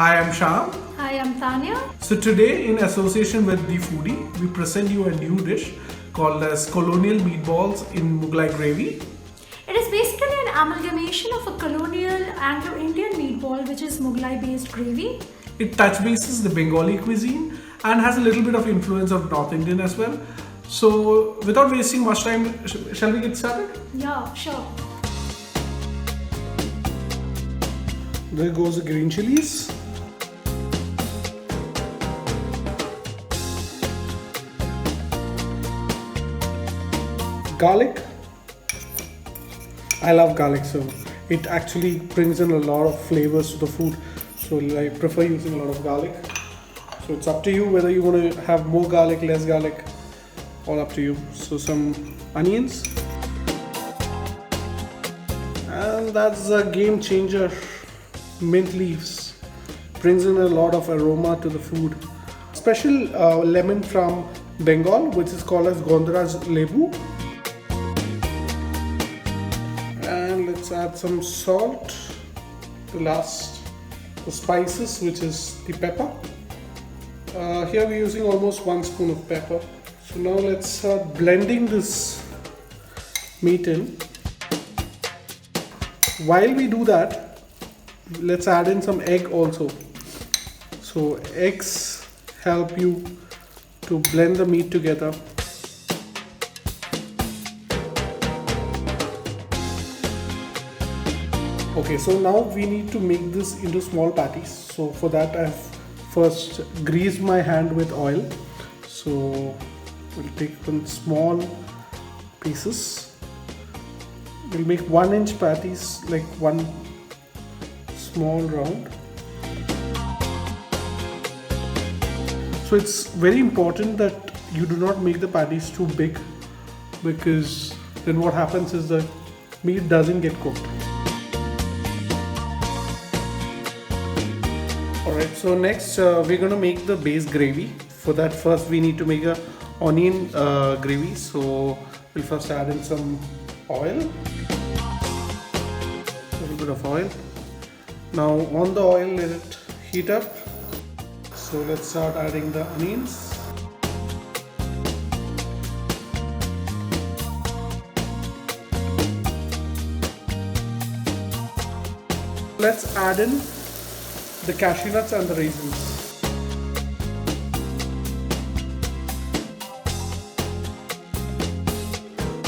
Hi, I'm Shyam. Hi, I'm Tania. So today, in association with the Foodie, we present you a new dish called as colonial meatballs in Mughlai gravy. It is basically an amalgamation of a colonial Anglo-Indian meatball which is Mughlai based gravy. It touch bases the Bengali cuisine and has a little bit of influence of North Indian as well. So without wasting much time, shall we get started? Yeah, sure. There goes the green chilies. Garlic. I love garlic, so it actually brings in a lot of flavors to the food. So I prefer using a lot of garlic. So it's up to you whether you want to have more garlic, less garlic, all up to you. So some onions. And that's a game changer. Mint leaves. Brings in a lot of aroma to the food. Special lemon from Bengal, which is called as Gondhoraj lebu. And let's add some salt to last. The spices, which is the pepper. Here we're using almost 1 spoon of pepper. So now let's start blending this meat in. While we do that, let's add in some egg also. So eggs help you to blend the meat together. Okay, so now we need to make this into small patties. So for that I've first greased my hand with oil. So we'll take some small pieces. We'll make 1-inch patties, like one small round. So it's very important that you do not make the patties too big, because then what happens is the meat doesn't get cooked. Alright, so next we're going to make the base gravy. For that, first we need to make a onion gravy. So we'll first add in some oil, a little bit of oil. Now on the oil, let it heat up. So let's start adding the onions. Let's add in the cashew nuts and the raisins.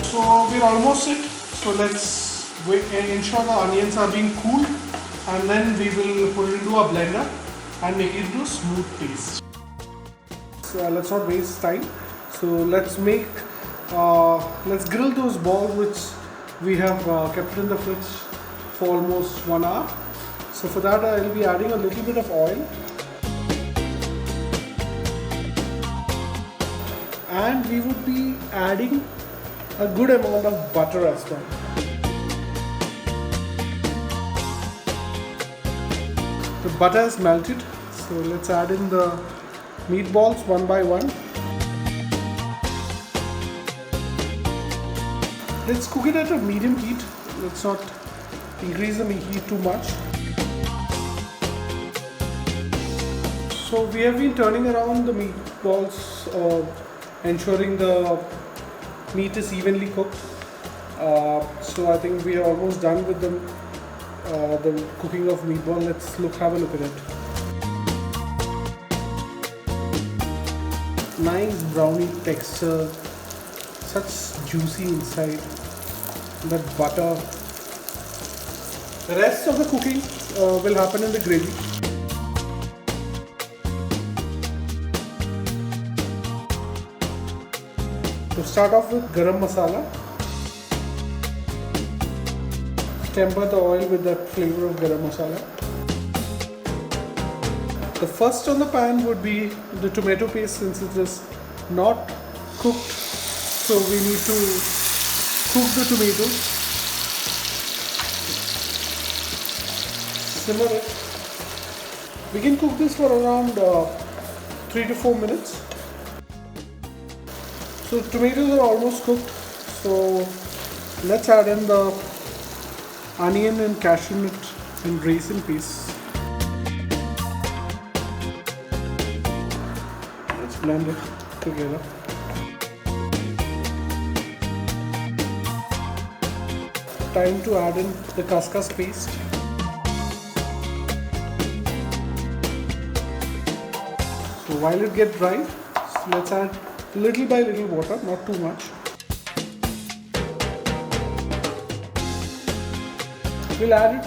So we're almost it. So let's wait and ensure the onions are being cooled, and then we will put it into a blender and make it into a smooth paste. So let's not waste time. So let's make let's grill those balls which we have kept in the fridge for almost 1 hour. So for that I'll be adding a little bit of oil, and we would be adding a good amount of butter as well. The butter is melted, so let's add in the meatballs one by one. Let's cook it at a medium heat. Let's not increase the heat too much. So we have been turning around the meatballs, ensuring the meat is evenly cooked. So I think we are almost done with the cooking of meatball. Let's have a look at it. Nice brownie texture, such juicy inside. That butter. The rest of the cooking will happen in the gravy. So start off with Garam Masala. Temper the oil with that flavor of Garam Masala. The first on the pan would be the tomato paste, since it is not cooked. So we need to cook the tomatoes. Simmer it. We can cook this for around 3 to 4 minutes. So tomatoes are almost cooked. So let's add in the onion and cashew nut and raisin paste. blend it together. Time to add in the khaskhas paste. So while it gets dry, let's add little by little water, not too much. We'll add it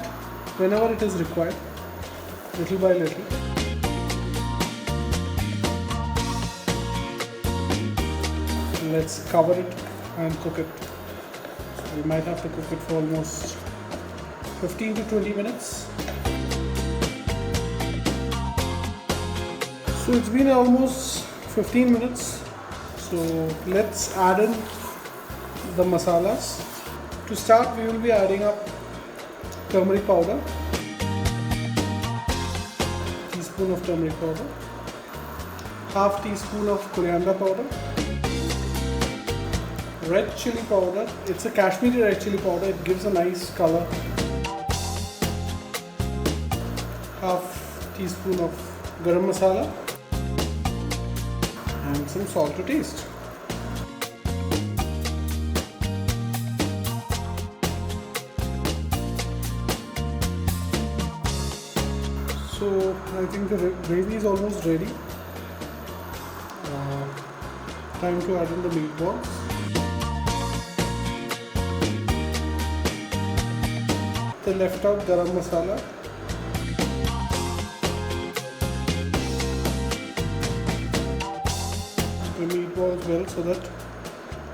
whenever it is required, little by little. Let's cover it and cook it. We might have to cook it for almost 15 to 20 minutes. So it's been almost 15 minutes. So let's add in the masalas. To start, we will be adding up turmeric powder, teaspoon of turmeric powder, half teaspoon of coriander powder, red chili powder. It's a Kashmiri red chili powder. It gives a nice color. Half teaspoon of garam masala and some salt to taste. So I think the gravy is almost ready. Time to add in the meatballs. The left out garam masala. The meatballs well so that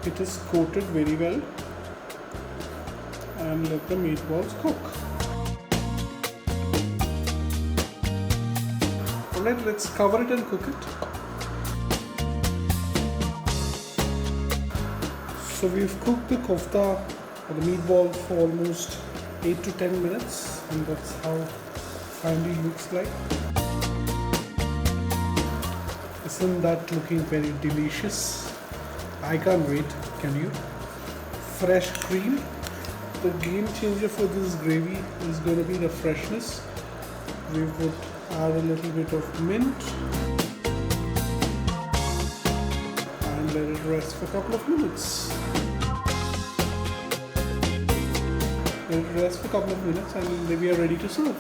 it is coated very well, and let the meatballs cook. Alright, let's cover it and cook it. So we've cooked the kofta or the meatballs for almost 8 to 10 minutes, and that's how finally looks like. Isn't that looking very delicious? I can't wait, can you? Fresh cream. The game changer for this gravy is going to be the freshness. We would add a little bit of mint and let it rest for a couple of minutes. Let it rest for a couple of minutes and we are ready to serve.